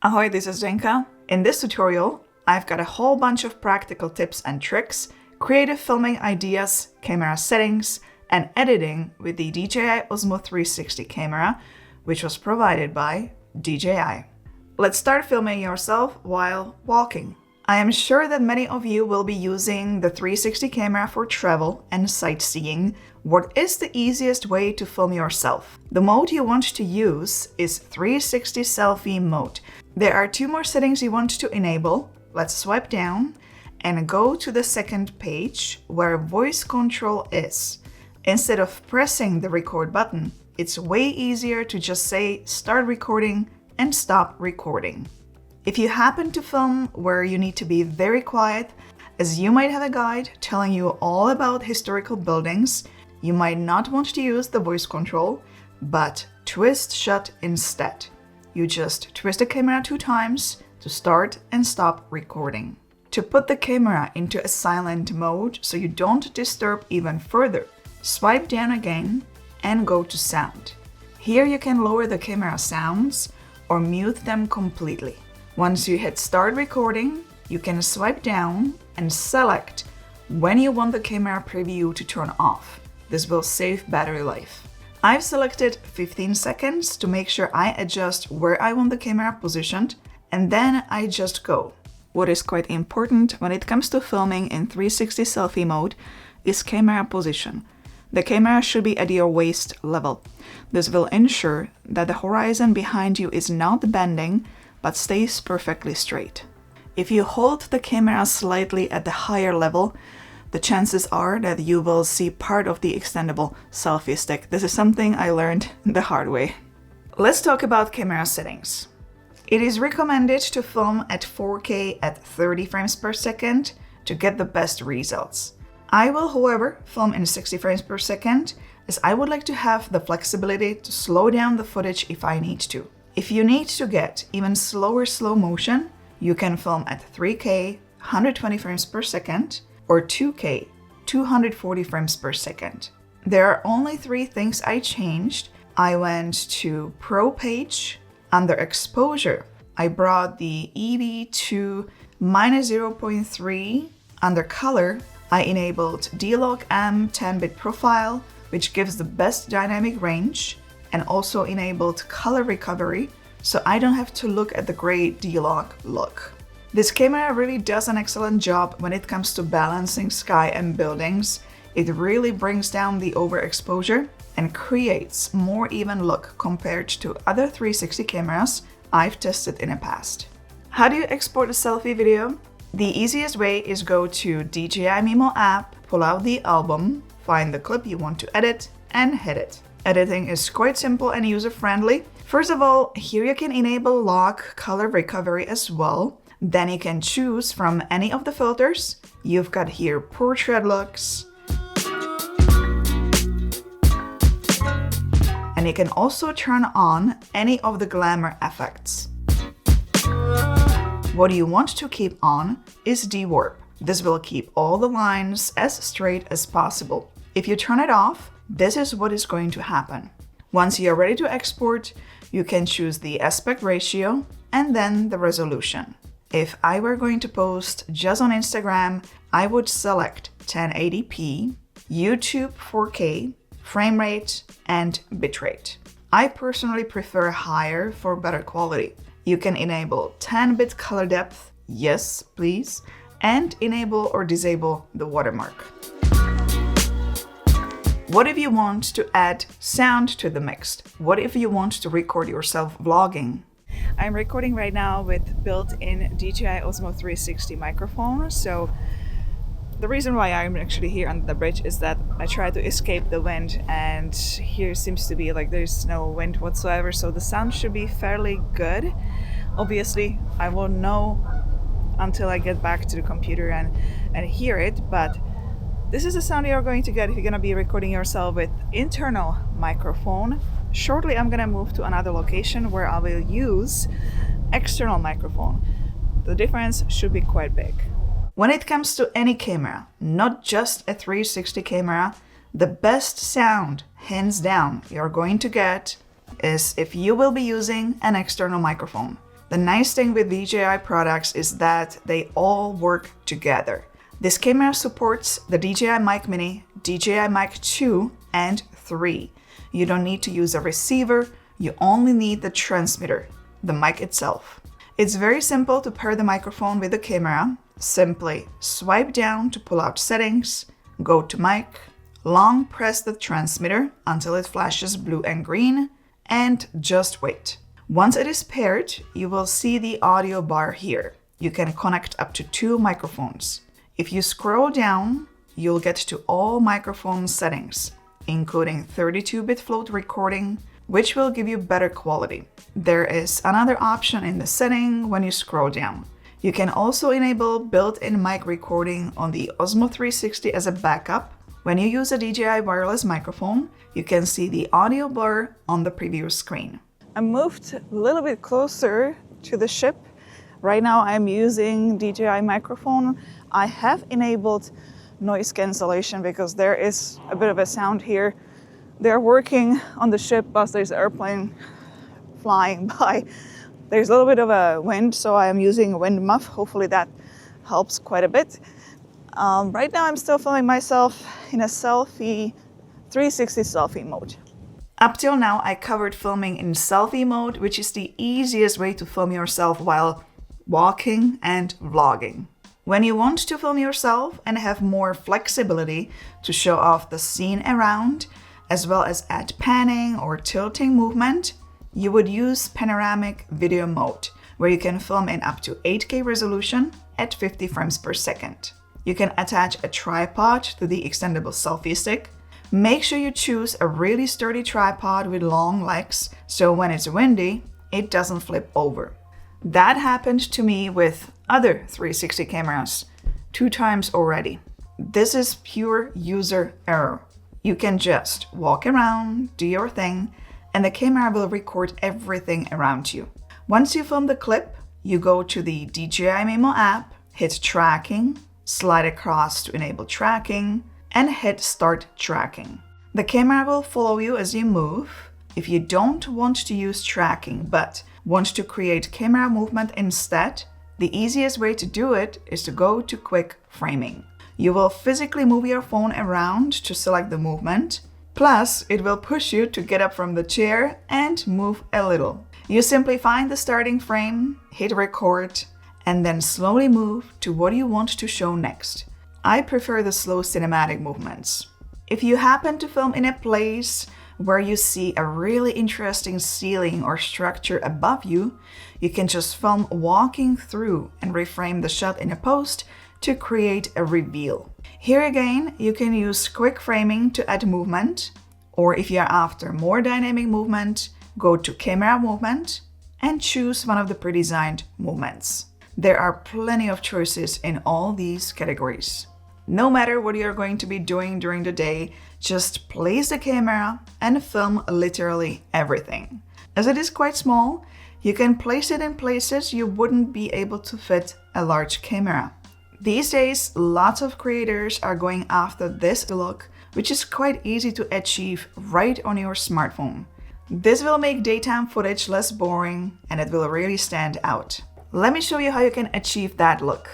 Ahoy, this is Zdenka. In this tutorial, I've got a whole bunch of practical tips and tricks, creative filming ideas, camera settings, and editing with the DJI Osmo 360 camera, which was provided by DJI. Let's start filming yourself while walking. I am sure that many of you will be using the 360 camera for travel and sightseeing. What is the easiest way to film yourself? The mode you want to use is 360 Selfie Mode. There are two more settings you want to enable. Let's swipe down and go to the second page where voice control is. Instead of pressing the record button, it's way easier to just say start recording and stop recording. If you happen to film where you need to be very quiet, as you might have a guide telling you all about historical buildings, you might not want to use the voice control, but twist shut instead. You just twist the camera 2 times to start and stop recording. To put the camera into a silent mode so you don't disturb even further, swipe down again and go to sound. Here you can lower the camera sounds or mute them completely. Once you hit start recording, you can swipe down and select when you want the camera preview to turn off. This will save battery life. I've selected 15 seconds to make sure I adjust where I want the camera positioned, and then I just go. What is quite important when it comes to filming in 360 selfie mode is camera position. The camera should be at your waist level. This will ensure that the horizon behind you is not bending, but stays perfectly straight. If you hold the camera slightly at the higher level, the chances are that you will see part of the extendable selfie stick. This is something I learned the hard way. Let's talk about camera settings. It is recommended to film at 4K at 30 frames per second to get the best results. I will, however, film in 60 frames per second as I would like to have the flexibility to slow down the footage if I need to. If you need to get even slower slow motion, you can film at 3K 120 frames per second or 2K 240 frames per second. There are only 3 things I changed. I went to Pro page. Under exposure, I brought the EV to -0.3. Under color, I enabled D-Log M 10-bit profile, which gives the best dynamic range, and also enabled color recovery, so I don't have to look at the gray D-Log look. This camera really does an excellent job when it comes to balancing sky and buildings. It really brings down the overexposure and creates more even look compared to other 360 cameras I've tested in the past. How do you export a selfie video? The easiest way is go to DJI Mimo app, pull out the album, find the clip you want to edit, and hit it. Editing is quite simple and user-friendly. First of all, here you can enable lock color recovery as well. Then you can choose from any of the filters. You've got here portrait looks. And you can also turn on any of the glamour effects. What you want to keep on is de-warp. This will keep all the lines as straight as possible. If you turn it off, this is what is going to happen. Once you're ready to export, you can choose the aspect ratio and then the resolution. If I were going to post just on Instagram, I would select 1080p, YouTube 4K, frame rate, and bitrate. I personally prefer higher for better quality. You can enable 10-bit color depth, yes please, and enable or disable the watermark. What if you want to add sound to the mix? What if you want to record yourself vlogging? I'm recording right now with built-in DJI Osmo 360 microphone. So the reason why I'm actually here on the bridge is that I try to escape the wind, and here seems to be like there's no wind whatsoever, so the sound should be fairly good. Obviously, I won't know until I get back to the computer and hear it, but this is the sound you're going to get if you're going to be recording yourself with internal microphone. Shortly, I'm going to move to another location where I will use external microphone. The difference should be quite big. When it comes to any camera, not just a 360 camera, the best sound, hands down, you're going to get is if you will be using an external microphone. The nice thing with DJI products is that they all work together. This camera supports the DJI Mic Mini, DJI Mic 2 and 3. You don't need to use a receiver, you only need the transmitter, the mic itself. It's very simple to pair the microphone with the camera. Simply swipe down to pull out settings, go to mic, long press the transmitter until it flashes blue and green, and just wait. Once it is paired, you will see the audio bar here. You can connect up to 2 microphones. If you scroll down, you'll get to all microphone settings, including 32-bit float recording, which will give you better quality. There is another option in the setting when you scroll down. You can also enable built-in mic recording on the Osmo 360 as a backup. When you use a DJI wireless microphone, you can see the audio bar on the preview screen. I moved a little bit closer to the ship. Right now I'm using DJI microphone. I have enabled noise cancellation because there is a bit of a sound here. They're working on the ship, plus there's an airplane flying by. There's a little bit of a wind, so I am using a wind muff. Hopefully that helps quite a bit. Right now I'm still filming myself in a 360 selfie mode. Up till now, I covered filming in selfie mode, which is the easiest way to film yourself while walking and vlogging. When you want to film yourself and have more flexibility to show off the scene around, as well as add panning or tilting movement, you would use Panoramic Video Mode, where you can film in up to 8K resolution at 50 frames per second. You can attach a tripod to the extendable selfie stick. Make sure you choose a really sturdy tripod with long legs, so when it's windy, it doesn't flip over. That happened to me with other 360 cameras 2 times already. This is pure user error. You can just walk around, do your thing, and the camera will record everything around you. Once you film the clip, you go to the DJI Memo app, hit tracking, slide across to enable tracking, and hit start tracking. The camera will follow you as you move. If you don't want to use tracking but want to create camera movement instead, the easiest way to do it is to go to quick framing. You will physically move your phone around to select the movement, plus it will push you to get up from the chair and move a little. You simply find the starting frame, hit record, and then slowly move to what you want to show next. I prefer the slow cinematic movements. If you happen to film in a place where you see a really interesting ceiling or structure above you, you can just film walking through and reframe the shot in a post to create a reveal. Here again, you can use quick framing to add movement, or if you are after more dynamic movement, go to camera movement and choose one of the pre-designed movements. There are plenty of choices in all these categories. No matter what you're going to be doing during the day, just place the camera and film literally everything. As it is quite small, you can place it in places you wouldn't be able to fit a large camera. These days, lots of creators are going after this look, which is quite easy to achieve right on your smartphone. This will make daytime footage less boring and it will really stand out. Let me show you how you can achieve that look.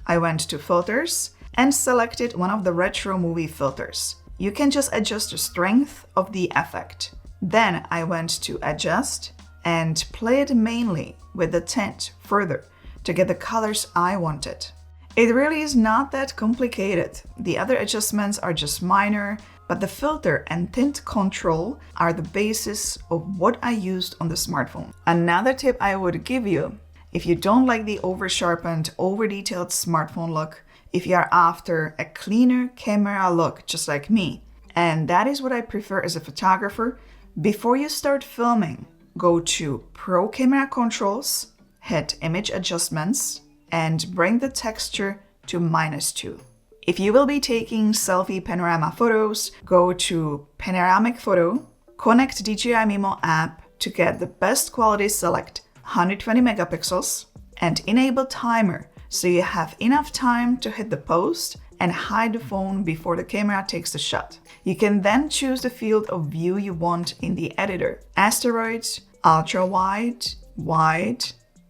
I went to filters and selected one of the retro movie filters. You can just adjust the strength of the effect. Then I went to adjust and play it mainly with the tint further to get the colors I wanted. It really is not that complicated. The other adjustments are just minor, but the filter and tint control are the basis of what I used on the smartphone. Another tip I would give you, if you don't like the over-sharpened, over-detailed smartphone look, if you are after a cleaner camera look, just like me, and that is what I prefer as a photographer, before you start filming, go to Pro Camera Controls, hit Image Adjustments, and bring the texture to -2. If you will be taking selfie panorama photos, go to Panoramic Photo, connect DJI Memo app to get the best quality, select 120 megapixels, and enable timer so you have enough time to hit the post and hide the phone before the camera takes the shot. You can then choose the field of view you want in the editor: asteroids, ultra wide, wide,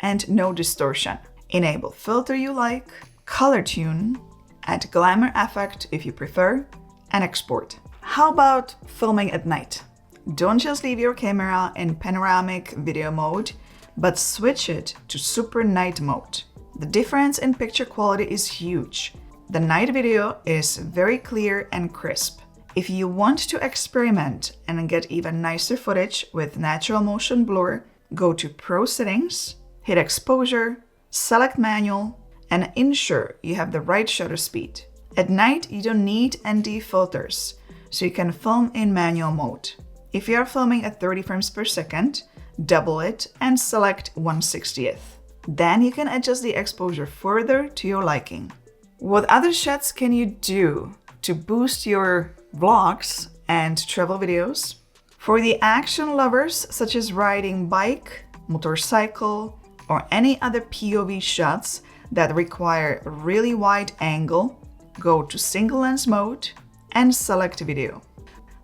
and no distortion. Enable filter you like, color tune, add glamour effect if you prefer, and export. How about filming at night? Don't just leave your camera in panoramic video mode, but switch it to super night mode. The difference in picture quality is huge. The night video is very clear and crisp. If you want to experiment and get even nicer footage with natural motion blur, go to Pro Settings, hit Exposure, select Manual, and ensure you have the right shutter speed. At night, you don't need ND filters, so you can film in manual mode. If you are filming at 30 frames per second, double it and select 1/60th. Then you can adjust the exposure further to your liking. What other shots can you do to boost your vlogs and travel videos? For the action lovers, such as riding bike, motorcycle, or any other POV shots that require a really wide angle, go to single lens mode and select video.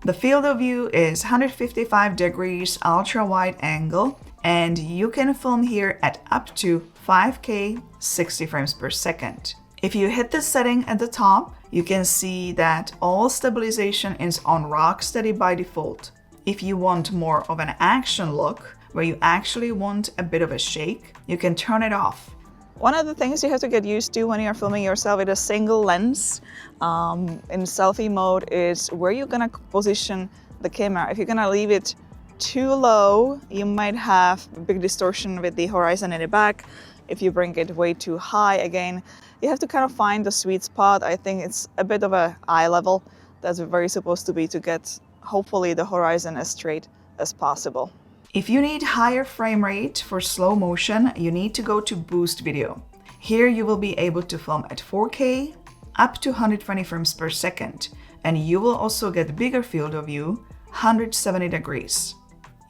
The field of view is 155 degrees ultra wide angle, and you can film here at up to 5K 60 frames per second. If you hit this setting at the top, you can see that all stabilization is on rock steady by default. If you want more of an action look, where you actually want a bit of a shake, you can turn it off. One of the things you have to get used to when you're filming yourself with a single lens in selfie mode is where you're gonna position the camera. If you're gonna leave it too low, you might have a big distortion with the horizon in the back. If you bring it way too high, again, you have to kind of find the sweet spot. I think it's a bit of a eye level that's very supposed to be to get, hopefully, the horizon as straight as possible. If you need higher frame rate for slow motion, you need to go to Boost Video. Here you will be able to film at 4K, up to 120 frames per second, and you will also get bigger field of view, 170 degrees.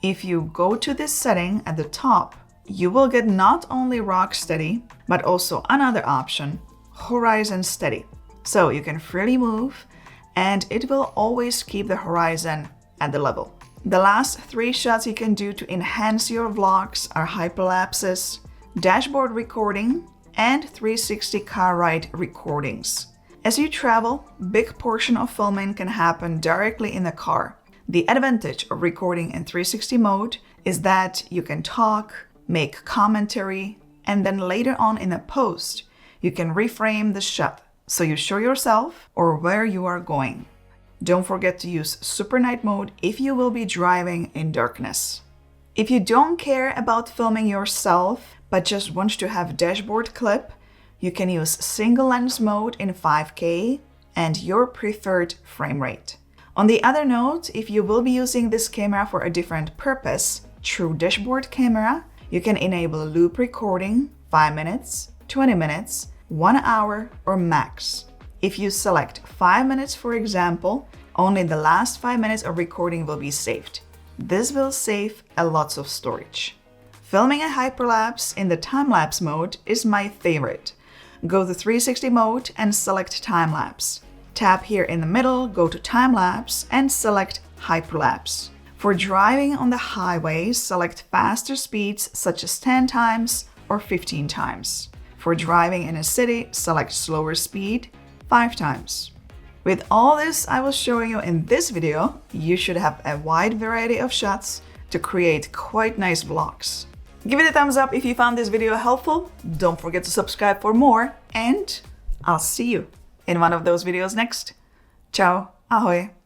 If you go to this setting at the top, you will get not only rock steady, but also another option, horizon steady. So you can freely move, and it will always keep the horizon at the level. The last 3 shots you can do to enhance your vlogs are hyperlapses, dashboard recording, and 360 car ride recordings. As you travel, big portion of filming can happen directly in the car. The advantage of recording in 360 mode is that you can talk, make commentary, and then later on in a post, you can reframe the shot so you show yourself or where you are going. Don't forget to use Super Night Mode if you will be driving in darkness. If you don't care about filming yourself, but just want to have dashboard clip, you can use Single Lens Mode in 5K and your preferred frame rate. On the other note, if you will be using this camera for a different purpose, True Dashboard Camera, you can enable loop recording 5 minutes, 20 minutes, 1 hour, or max. If you select 5 minutes, for example, only the last 5 minutes of recording will be saved. This will save a lot of storage. Filming a hyperlapse in the Timelapse mode is my favorite. Go to 360 mode and select Timelapse. Tap here in the middle, go to Timelapse and select Hyperlapse. For driving on the highway, select faster speeds such as 10 times or 15 times. For driving in a city, select slower speed 5 times. With all this I was showing you in this video, you should have a wide variety of shots to create quite nice vlogs. Give it a thumbs up if you found this video helpful. Don't forget to subscribe for more, and I'll see you in one of those videos next. Ciao, ahoj!